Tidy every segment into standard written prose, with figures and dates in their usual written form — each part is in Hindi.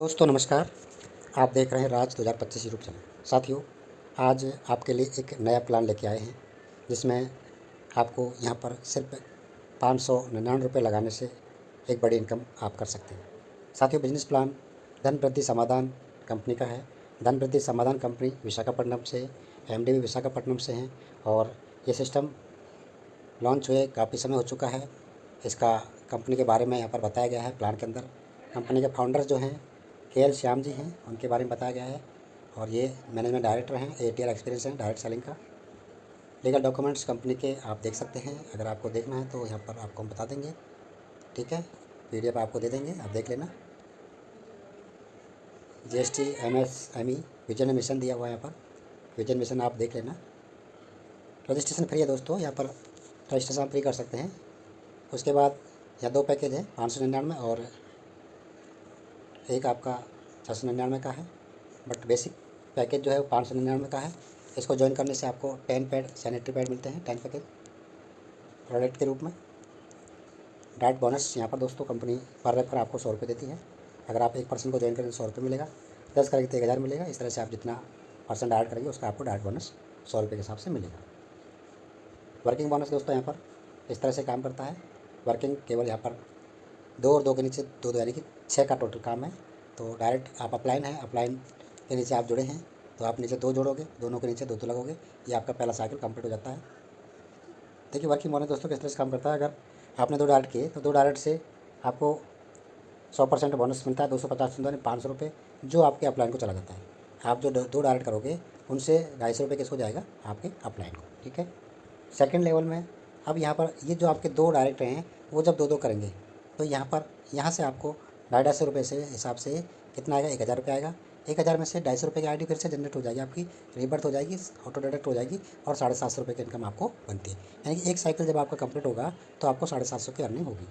दोस्तों नमस्कार। आप देख रहे हैं राज 2025 यूट्यूब चैनल। साथियों, आज आपके लिए एक नया प्लान लेके आए हैं जिसमें आपको यहाँ पर सिर्फ 599 रुपये लगाने से एक बड़ी इनकम आप कर सकते हैं। साथियों, बिजनेस प्लान धन वृद्धि समाधान कंपनी का है। धन वृद्धि समाधान कंपनी विशाखापट्टनम से, एमडी भी विशाखापट्टनम से हैं और ये सिस्टम लॉन्च हुए काफ़ी समय हो चुका है। इसका कंपनी के बारे में यहाँ पर बताया गया है प्लान के अंदर। कंपनी के फाउंडर्स जो हैं केएल श्याम जी हैं, उनके बारे में बताया गया है और ये मैनेजमेंट डायरेक्टर हैं, 8 ईयर एक्सपीरियंस है डायरेक्ट सेलिंग का। लीगल डॉक्यूमेंट्स कंपनी के आप देख सकते हैं, अगर आपको देखना है तो यहाँ पर आपको हम बता देंगे। ठीक है, पीडीएफ आपको दे देंगे, आप देख लेना। जीएसटी, एमएसएमई, विजन मिशन दिया हुआ है यहाँ पर, विजन मिशन आप देख लेना। रजिस्ट्रेशन फ्री है दोस्तों, यहाँ पर रजिस्ट्रेशन आप फ्री कर सकते हैं। उसके बाद यहाँ 2 पैकेज है, 599 और एक आपका 699 का है, बट बेसिक पैकेज जो है वो 599 का है। इसको ज्वाइन करने से आपको 10 पैड सैनिटरी पैड मिलते हैं, 10 पैकेज प्रोडक्ट के रूप में। डाइट बोनस यहाँ पर दोस्तों कंपनी पर रेफर आपको 100 रुपये देती है। अगर आप 1 पर्सन को ज्वाइन करेंगे तो 100 रुपये मिलेगा, 10 करेंगे तो 1000 मिलेगा। इस तरह से आप जितना पर्सन ऐड करेंगे उसका आपको डाइट बोनस 100 रुपये के हिसाब से मिलेगा। वर्किंग बोनस दोस्तों यहाँ पर इस तरह से काम करता है। वर्किंग केवल यहाँ पर 2 और 2 के नीचे 2 यानी कि 6 का टोटल काम है। तो डायरेक्ट आप अपलाइन है, अपलाइन के नीचे आप जुड़े हैं तो आप नीचे 2 जोड़ोगे, दोनों के नीचे 2 लगोगे, ये आपका पहला साइकिल कंप्लीट हो जाता है। देखिए वर्किंग बोनस दोस्तों किस तरह से काम करता है। अगर आपने 2 डायरेक्ट किए तो 2 डायरेक्ट से आपको 100% बोनस मिलता है, 250 यानी 500 रुपये जो आपके अपलाइन को चला जाता है। आप जो 2 डायरेक्ट करोगे उनसे 250 रुपये किसको जाएगा, आपके अपलाइन को। ठीक है, सेकेंड लेवल में अब यहाँ पर ये जो आपके 2 डायरेक्ट हैं वो जब 2 करेंगे तो यहाँ से आपको 250 रुपये से हिसाब से कितना आएगा, 1000 रुपये आएगा। 1000 में से 250 रुपये की आईडी फिर से जनरेट हो जाएगी, आपकी रीबर्थ हो जाएगी, ऑटो डिडक्ट हो जाएगी और 750 रुपये की इनकम आपको बनती है। यानी कि एक साइकिल जब आपका कंप्लीट होगा तो आपको 750 की अर्निंग होगी।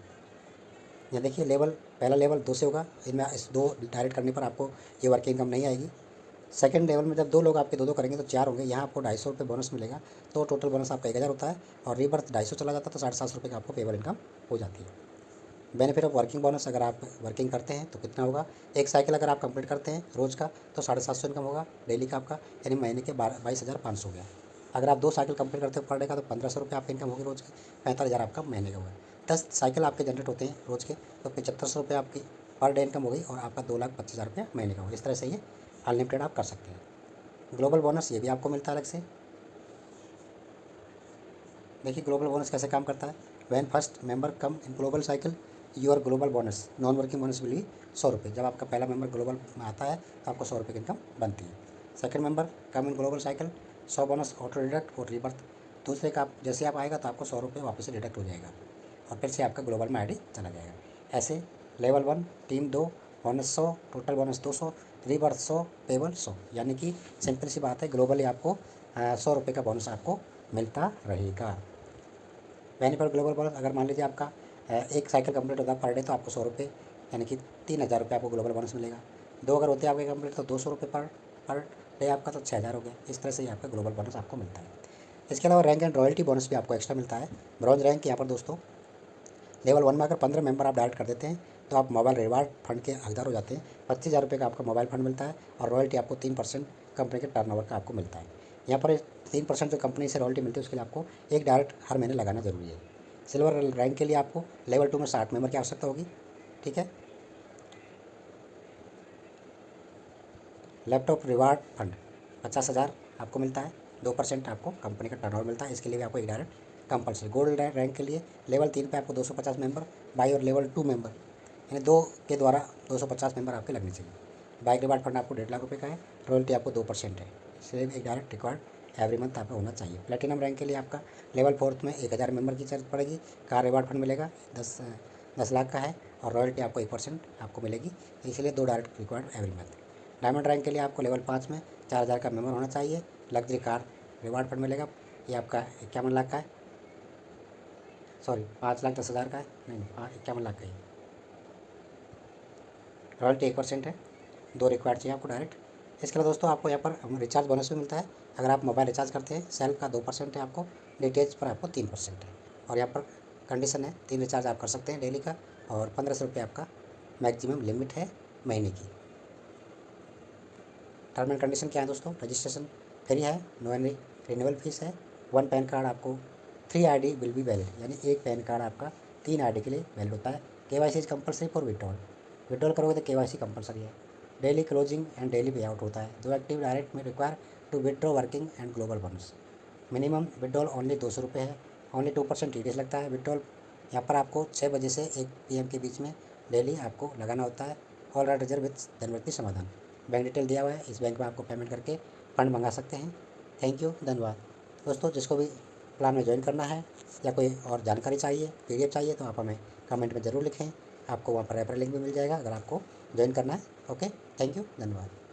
यहाँ देखिए पहला लेवल 2 से होगा, इनमें इस 2 डायरेक्ट करने पर आपको ये वर्किंग इनकम नहीं आएगी। सेकंड लेवल में जब 2 लोग आपके 2 करेंगे तो 4 होंगे, यहाँ आपको 250 रुपये बोनस मिलेगा। तो टोटल बोनस आपका 1000 होता है और रीबर्थ 250 चला जाता है तो 750 रुपये का आपको पेबल इनकम हो जाती है। बेनिफिट ऑफ वर्किंग बोनस, अगर आप वर्किंग करते हैं तो कितना होगा, एक साइकिल अगर आप कंप्लीट करते हैं रोज़ का तो 750 इनकम होगा डेली का आपका, यानी महीने के 22,500 हो गया। अगर आप 2 साइकिल कंप्लीट करते हो पर डे का तो 1500 रुपये आपकी इनकम होगी रोज़ की, 45,000 आपका महीने का होगा। 10 साइकिल आपके जनरेट होते हैं रोज़ के तो 7500 रुपये आपकी पर डे इनकम हो गई और आपका 2,25,000 रुपये महीने का होगा। इस तरह से ये अनलिमिटेड आप कर सकते हैं। ग्लोबल बोनस ये भी आपको मिलता है अलग से। देखिए ग्लोबल बोनस कैसे काम करता है। When first member come in global cycle your global bonus non working bonus will be 100 रुपये। जब आपका पहला मेंबर ग्लोबल में आता है तो आपको 100 रुपये की इनकम बनती है। Second member come in global cycle 100 bonus auto deduct और रीबर्थ। दूसरे का जैसे आप आएगा तो आपको 100 रुपये वापस से डिडक्ट हो जाएगा और फिर से आपका ग्लोबल में आईडी चला जाएगा। ऐसे level 1 team 2 bonus 100, total bonus 200, rebirth 100, payable 100। यानी कि सिंपल सी बात है, ग्लोबली आपको 100 रुपये का बोनस आपको मिलता रहेगा। बेनिफिट ग्लोबल बोनस, अगर मान लीजिए आपका एक साइकिल कंप्लीट होता है पर डे तो आपको 100 रुपये यानी कि 3000 रुपये आपको ग्लोबल बोनस मिलेगा। 2 अगर होते हैं आपके कंप्लीट तो 200 रुपये पर डे आपका तो 6000 हो गया। इस तरह से ही आपका ग्लोबल बोनस आपको मिलता है। इसके अलावा रैंक एंड रॉयल्टी बोनस भी आपको एक्स्ट्रा मिलता है। ब्रॉन्ज रैंक यहाँ पर दोस्तों लेवल 1 में अगर 15 मेंबर आप डायरेक्ट कर देते हैं तो आप मोबाइल रिवार्ड फंड के हकदार हो जाते हैं। 25,000 रुपये का आपका मोबाइल फंड मिलता है और रॉयल्टी आपको 3% कंपनी के टर्नओवर का आपको मिलता है। यहाँ पर 3% जो कंपनी से रॉयल्टी मिलती है उसके लिए आपको एक डायरेक्ट हर महीने लगाना ज़रूरी है। सिल्वर रैंक के लिए आपको लेवल 2 में 60 मेंबर की आवश्यकता होगी। ठीक है, लैपटॉप रिवार्ड फंड 50,000 आपको मिलता है, 2% आपको कंपनी का टर्नओवर मिलता है। इसके लिए भी आपको एक डायरेक्ट कंपल्सरी। गोल्ड रैंक के लिए लेवल 3 पे आपको 250 मेंबर बाई और लेवल 2 मेंबर यानी 2 के द्वारा 250 मेंबर आपके लगने चाहिए। बाइक रिवार्ड फंड आपको 1.5 लाख रुपये का है, रॉयल्टी आपको 2% है। इसलिए एक डायरेक्ट रिकॉर्ड एवरी मंथ आपका होना चाहिए। प्लेटिनम रैंक के लिए आपका लेवल 4 में 1000 मेंबर की जरूरत पड़ेगी। कार रिवार्ड फंड मिलेगा 10 लाख का है और रॉयल्टी आपको 1% आपको मिलेगी, इसलिए 2 direct required every month. Diamond rank के लिए आपको लेवल 5 में 4000 का मेंबर होना चाहिए। लग्जरी कार रिवार्ड फंड मिलेगा, ये आपका 51 लाख का है, सॉरी 5,10,000 का है, नहीं 51 लाख का ही। रॉयल्टी 1% है, 2 रिक्वायर्ड चाहिए आपको डायरेक्ट। इसके अलावा दोस्तों आपको यहाँ पर रिचार्ज बोनस भी मिलता है। अगर आप मोबाइल रिचार्ज करते हैं सेल्फ का 2% है आपको, डीटीएच पर आपको 3% है। और यहाँ पर कंडीशन है 3 रिचार्ज आप कर सकते हैं डेली का और 1500 रुपये आपका मैक्सिमम लिमिट है महीने की। टर्म एंड कंडीशन क्या है दोस्तों, रजिस्ट्रेशन फ्री है, नो एनी रिन्यूअल फीस है, 1 पैन कार्ड आपको 3 ID विल बी वैलिड, यानी 1 पैन कार्ड आपका 3 ID के लिए वैलिड होता है। KYC is compulsory for withdrawal, withdrawal करोगे तो KYC कंपलसरी है। Daily closing and daily pay out होता है। दो एक्टिव डायरेक्ट में require to withdraw working and global funds. Minimum withdrawal only 200 रुपये है, ओनली 2% TDS लगता है। विड्रॉल यहाँ पर आपको 6 बजे से 1 PM के बीच में डेली आपको लगाना होता है। ऑल राइट रिजर्व विद धनवर्ती समाधान। बैंक डिटेल दिया हुआ है, इस बैंक में आपको पेमेंट करके फंड मंगा सकते हैं। थैंक यू, धन्यवाद दोस्तों। जिसको भी प्लान में ज्वाइन करना है या कोई और जानकारी चाहिए, PDF चाहिए, तो आप हमें कमेंट में ज़रूर लिखें। आपको वहाँ पर रेफरल लिंक भी मिल जाएगा अगर आपको ज्वाइन करना है। ओके, थैंक यू, धन्यवाद।